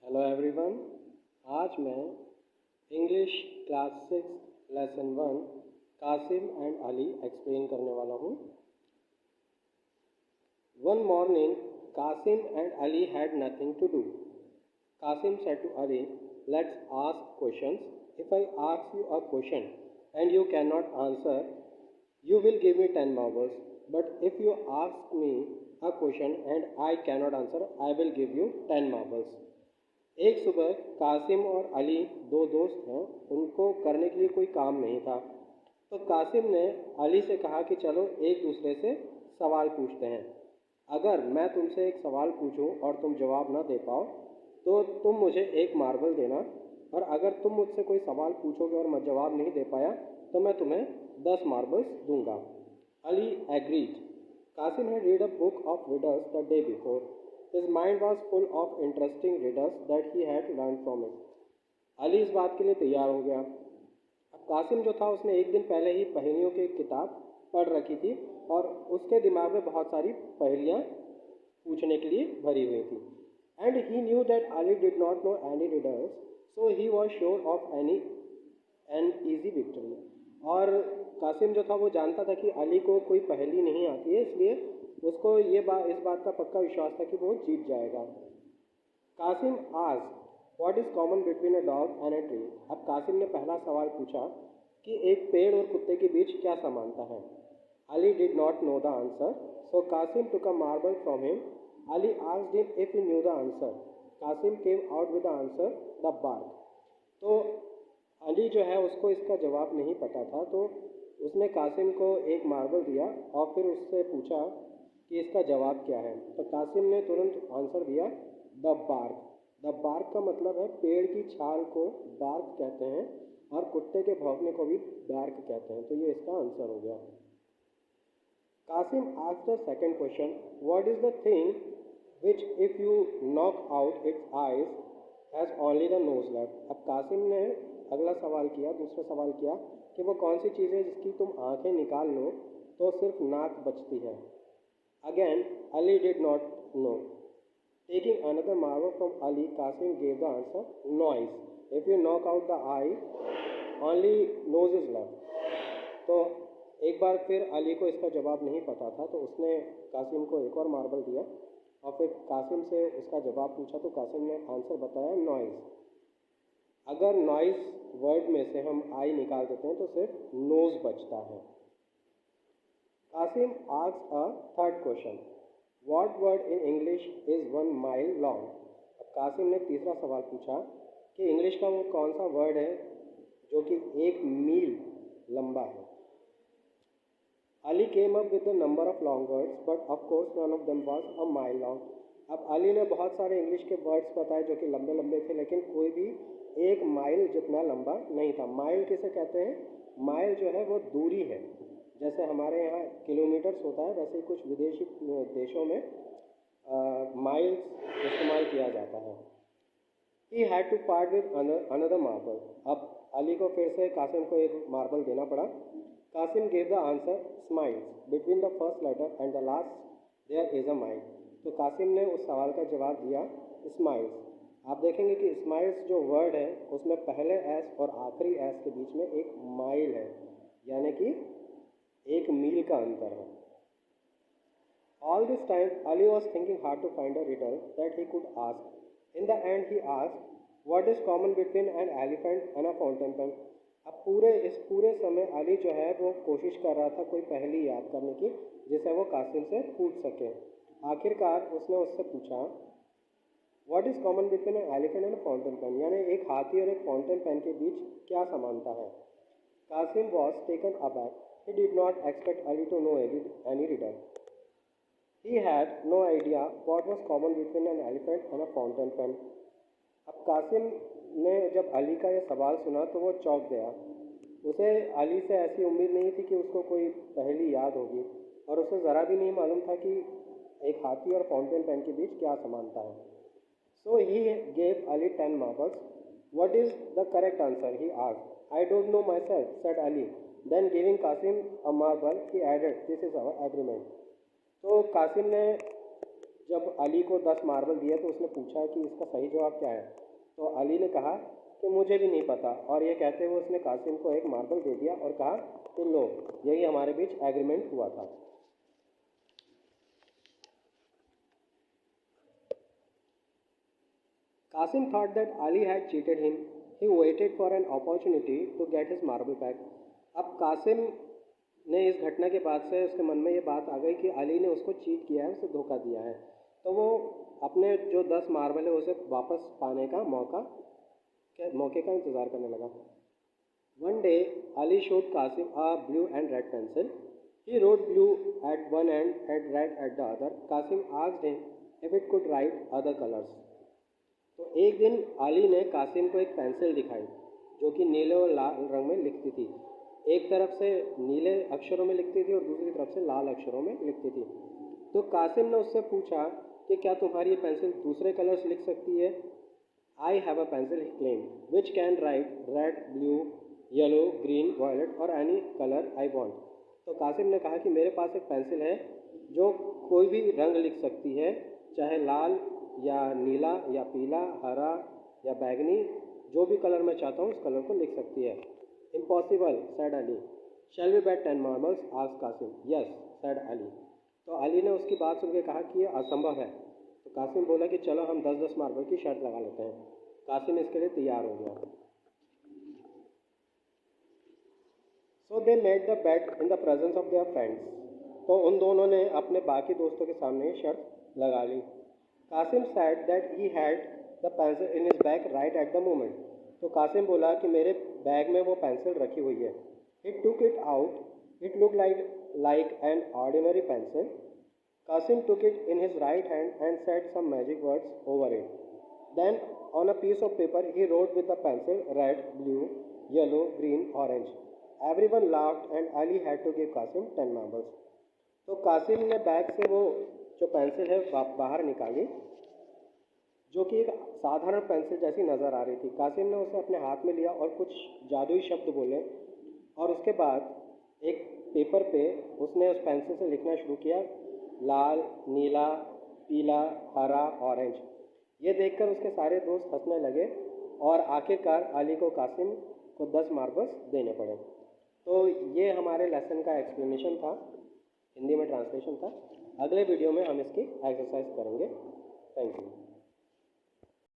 Hello everyone. आज मैं English class 6 lesson 1 Kasim and Ali explain करने वाला हूँ। One morning Kasim and Ali had nothing to do. Kasim said to Ali, let's ask questions. If I ask you a question and you cannot answer, you will give me 10 marbles. But if you ask me a question and I cannot answer, I will give you 10 marbles. एक सुबह कासिम और अली दो दोस्त हैं, उनको करने के लिए कोई काम नहीं था। तो कासिम ने अली से कहा कि चलो एक दूसरे से सवाल पूछते हैं। अगर मैं तुमसे एक सवाल पूछूं और तुम जवाब ना दे पाओ तो तुम मुझे एक मार्बल देना, और अगर तुम मुझसे कोई सवाल पूछोगे और मैं जवाब नहीं दे पाया तो मैं तुम्हें 10 मार्बल्स दूंगा। Ali agreed. Qasim had read a book of riddles the day before. His mind was full of interesting riddles that he had learned from it. Ali इस बात के लिए तैयार हो गया। अब कासिम जो था उसने एक दिन पहले ही पहेलियों की किताब पढ़ रखी थी और उसके दिमाग में बहुत सारी पहेलियाँ पूछने के लिए भरी हुई थी। And he knew that Ali did not no any riddles, so he was sure of an easy victory. और कासिम जो था वो जानता था कि अली को कोई पहेली नहीं आती है, इसलिए उसको इस बात का पक्का विश्वास था कि वो जीत जाएगा। कासिम आज what is common between a dog and a tree. अब कासिम ने पहला सवाल पूछा कि एक पेड़ और कुत्ते के बीच क्या समानता है। Ali did not know the answer, so Kasim took a marble from him. Ali asked him if he knew the answer. Kasim came out with the answer, the bark. तो अली जो है उसको इसका जवाब नहीं पता था, तो उसने कासिम को एक मार्बल दिया और फिर उससे पूछा कि इसका जवाब क्या है। तो कासिम ने तुरंत आंसर दिया, द बार्क। द बार्क का मतलब है पेड़ की छाल को बार्क कहते हैं और कुत्ते के भौंकने को भी बार्क कहते हैं, तो ये इसका आंसर हो गया। Qasim asked the second question, what is the thing which if you knock out its eyes has only the nose left। अब कासिम ने अगला सवाल किया, दूसरा सवाल किया कि वो कौन सी चीज़ है जिसकी तुम आंखें निकाल लो तो सिर्फ नाक बचती है। Again Ali did not know. Taking another marble from Ali, Kasim gave the answer, noise. If you knock out the eye only nose is left. तो एक बार फिर अली को इसका जवाब नहीं पता था, तो उसने कासिम को एक और मार्बल दिया और फिर कासिम से उसका जवाब पूछा, तो कासिम ने आंसर बताया, नॉइज़। अगर नॉइज़ वर्ड में से हम आई निकाल देते हैं तो सिर्फ नोज़ बचता है। Kasim asked a third question, what word in English is 1 mile long. अब कासिम ने तीसरा सवाल पूछा कि इंग्लिश का वो कौन सा वर्ड है जो कि 1 मील लंबा है। Ali came up with the number of long words, but of course none of them was a mile long. अब अली ने बहुत सारे इंग्लिश के वर्ड्स बताए जो कि लंबे लंबे थे, लेकिन कोई भी 1 माइल जितना लंबा नहीं था। माइल किसे कहते हैं? माइल जो है वो दूरी है। जैसे हमारे यहाँ किलोमीटर्स होता है, वैसे ही कुछ विदेशी देशों में माइल्स इस्तेमाल किया जाता है। He had to part with another marble. अब अली को फिर से कासिम को एक मार्बल देना पड़ा। Kasim gave the answer, smiles. Between the first letter and the last there is a mile. तो कासिम ने उस सवाल का जवाब दिया, स्माइल्स। आप देखेंगे कि स्माइल्स जो वर्ड है उसमें पहले एस और आखिरी एस के बीच में एक माइल है, यानी कि 1 मील का अंतर है। All this time, Ali was thinking hard to find a riddle that he could ask. In the end, he asked, "What is common between an elephant and a fountain pen?" अब इस पूरे समय अली जो है वो कोशिश कर रहा था कोई पहेली याद करने की जिसे वो कासिम से पूछ सके। आखिरकार उसने उससे पूछा, "What is common between an elephant and a fountain pen?" यानी एक हाथी और एक फाउंटेन पेन के बीच क्या समानता है। Qasim was taken aback. He did not expect Ali to know any riddle. He had no idea what was common between an elephant and a fountain pen. अब कासिम ने जब अली का ये सवाल सुना तो वो चौंक गया। उसे अली से ऐसी उम्मीद नहीं थी कि उसको कोई पहेली याद होगी, और उसे ज़रा भी नहीं मालूम था कि एक हाथी और फाउंटेन पेन के बीच क्या समानता है। So he gave Ali 10 marbles. What is the correct answer? He asked. I don't know myself, said Ali. Then giving Qasim a marble, he added, this is our agreement. तो कासिम ने जब अली को 10 मार्बल दिए तो उसने पूछा कि इसका सही जवाब क्या है, तो अली ने कहा कि मुझे भी नहीं पता, और ये कहते हुए उसने कासिम को एक मार्बल दे दिया और कहा कि लो, यही हमारे बीच एग्रीमेंट हुआ था। Qasim thought that Ali had cheated him. He waited for an opportunity to get his marble back. अब कासिम ने इस घटना के बाद से उसके मन में ये बात आ गई कि अली ने उसको चीट किया है, उसे धोखा दिया है, तो वो अपने जो 10 मार्बल है उसे वापस पाने का मौके का इंतज़ार करने लगा। One day, Ali showed Qasim a blue and red pencil. He wrote blue at one end and red at the other. Qasim asked him if it could write other colors. तो एक दिन अली ने कासिम को एक पेंसिल दिखाई जो कि नीले और लाल रंग में लिखती थी। एक तरफ से नीले अक्षरों में लिखती थी और दूसरी तरफ से लाल अक्षरों में लिखती थी। तो कासिम ने उससे पूछा कि क्या तुम्हारी ये पेंसिल दूसरे कलर्स लिख सकती है? I have a pencil, he claim, which can write red, blue, yellow, green, violet और एनी कलर आई वॉन्ट। तो कासिम ने कहा कि मेरे पास एक पेंसिल है जो कोई भी रंग लिख सकती है, चाहे लाल या नीला या पीला, हरा या बैगनी, जो भी कलर मैं चाहता हूँ उस कलर को लिख सकती है। Impossible, said Ali. Shall we bet 10 marbles, asked Kasim. Yes, said Ali. तो अली ने उसकी बात सुन के कहा कि यह असंभव है। तो कासिम बोला कि चलो हम 10-10 मार्बल की शर्त लगा लेते हैं। कासिम इसके लिए तैयार हो गया। So they made the bet in the presence of their friends. तो उन दोनों ने अपने बाकी दोस्तों के सामने शर्त लगा ली। Qasim said that he had the pencil in his bag right at the moment. तो कासिम बोला कि मेरे बैग में वो पेंसिल रखी हुई है। He took it out. It looked like an ordinary pencil. Qasim took it in his right hand and said some magic words over it. Then on a piece of paper he wrote with the pencil red, blue, yellow, green, orange. Everyone laughed and Ali had to give Qasim 10 marbles. तो कासिम ने bag से वो जो pencil है बाहर निकाली, जो कि एक साधारण पेंसिल जैसी नज़र आ रही थी। कासिम ने उसे अपने हाथ में लिया और कुछ जादुई शब्द बोले, और उसके बाद एक पेपर पे उसने उस पेंसिल से लिखना शुरू किया, लाल, नीला, पीला, हरा, ऑरेंज। ये देखकर उसके सारे दोस्त हंसने लगे और आखिरकार अली को कासिम को 10 मार्बल्स देने पड़े। तो ये हमारे लेसन का एक्सप्लेनेशन था, हिंदी में ट्रांसलेशन था। अगले वीडियो में हम इसकी एक्सरसाइज करेंगे। Thank you.